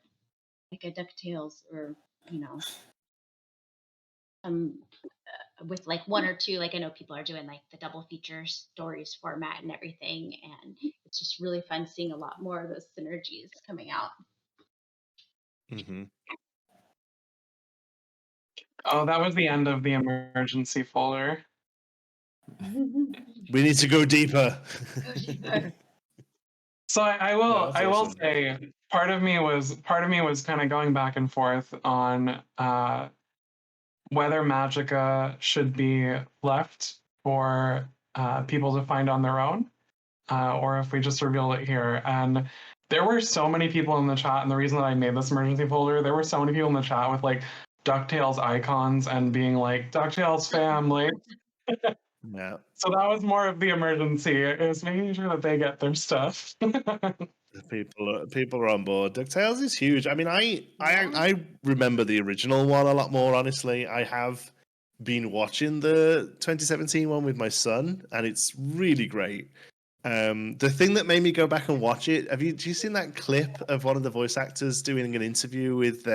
like a DuckTales, or with like one or two, like I know people are doing like the double feature stories format and everything, and it's just really fun seeing a lot more of those synergies coming out. Mm-hmm. Oh, that was the end of the emergency folder. We need to go deeper. So I will That's I will awesome. say part of me was kind of going back and forth on whether Magicka should be left for people to find on their own, or if we just reveal it here. And there were so many people in the chat, and the reason that I made this emergency folder, there were so many people in the chat with like DuckTales icons and being like, DuckTales family. Yeah. So that was more of the emergency, is making sure that they get their stuff. People are on board. DuckTales is huge. I mean, I remember the original one a lot more, honestly. I have been watching the 2017 one with my son, and it's really great. The thing that made me go back and watch it, do you seen that clip of one of the voice actors doing an interview with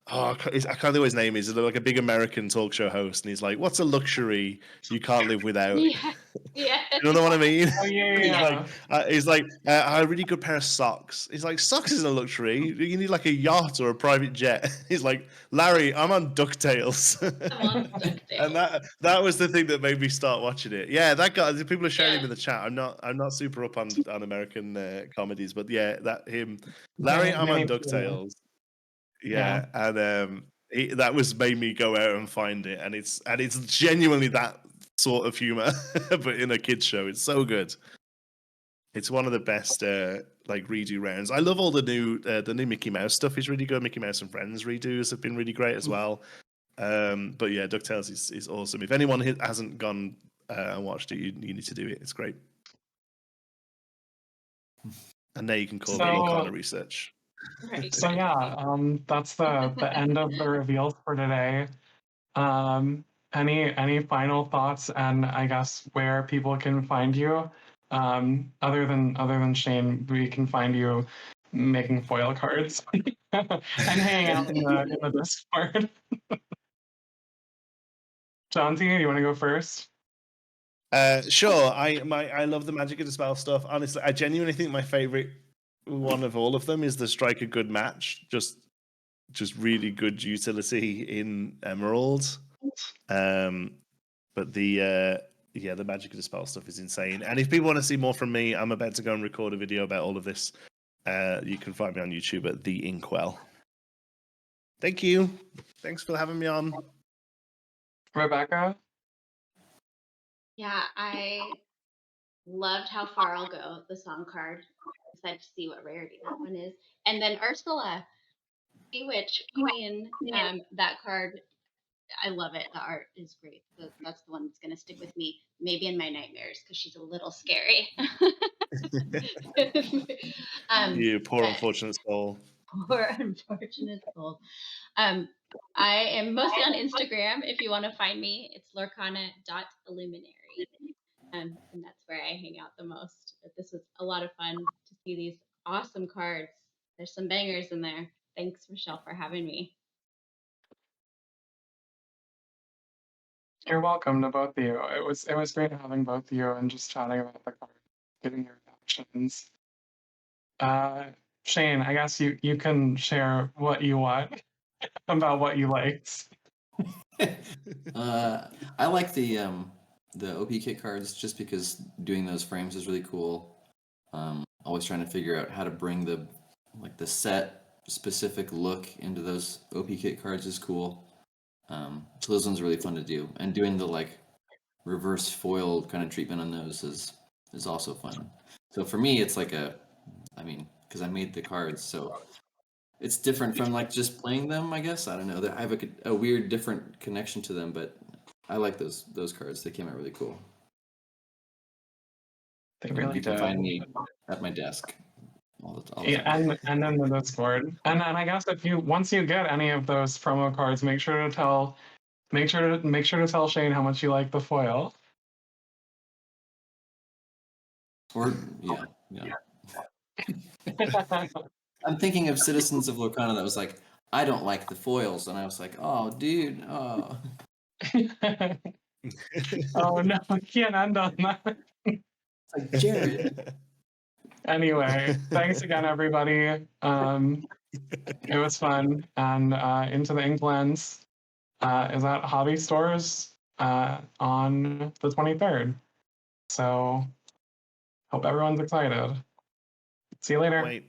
I can't think what his name is. He's like a big American talk show host, and he's like, "What's a luxury you can't live without?" Yeah. Yeah. You know what I mean? Oh yeah. He's like, a really good pair of socks. He's like, socks isn't a luxury. You need like a yacht or a private jet. He's like, Larry, I'm on DuckTales. I'm on DuckTales. And that was the thing that made me start watching it. Yeah, that guy. People are shouting him in the chat. I'm not super up on American comedies, but yeah, that him, Larry, I'm on DuckTales. Yeah, and that was made me go out and find it, and it's genuinely that sort of humor, but in a kids show. It's so good. It's one of the best like redo rounds. I love all the new Mickey Mouse stuff. Is really good. Mickey Mouse and Friends redos have been really great as well. But yeah, DuckTales is awesome. If anyone hasn't gone and watched it, you need to do it. It's great. And now you can call it Lorcana research. Right. So yeah, that's the end of the reveals for today. Any final thoughts, and I guess where people can find you, other than Shane, we can find you making foil cards and hanging out in the Discord. Jonti, do you want to go first? Sure. I love the Magic of the Spell stuff. Honestly, I genuinely think my favorite one of all of them is the Strike a Good Match. Just really good utility in Emerald. But the Magic of the Spell stuff is insane. And if people want to see more from me, I'm about to go and record a video about all of this. You can find me on YouTube at The Inkwell. Thank you. Thanks for having me on. Rebekah? Yeah, I loved How Far I'll Go, the song card. Excited to see what rarity that one is. And then Ursula, Bewitch Queen, that card, I love it. The art is great. That's the one that's going to stick with me, maybe in my nightmares, because she's a little scary. You poor unfortunate soul. Poor unfortunate soul. I am mostly on Instagram. If you want to find me, it's lorcana.illuminary. And that's where I hang out the most. But this was a lot of fun to see these awesome cards. There's some bangers in there. Thanks, Michelle, for having me. You're welcome to both of you. It was great having both of you and just chatting about the card, getting your reactions. Shane, I guess you can share what you want about what you liked. I like the OP kit cards just because doing those frames is really cool. Always trying to figure out how to bring the set specific look into those OP kit cards is cool. So those ones are really fun to do, and doing the reverse foil kind of treatment on those is also fun. So for me, it's because I made the cards, so it's different from just playing them. I guess I don't know. I have a weird different connection to them, but I like those cards. They came out really cool. They really you can did. find me at my desk. All the time. And then the Discord. And I guess once you get any of those promo cards, make sure to tell Shane how much you like the foil. Or yeah. I'm thinking of Citizens of Lorcana that was like, I don't like the foils, and I was like, oh, dude, oh. Oh no, I can't end on that. It's like Jared. Anyway, thanks again, everybody. It was fun, and Into the Inklands is at Hobby Stores on the 23rd. So, hope everyone's excited. See you later. Wait.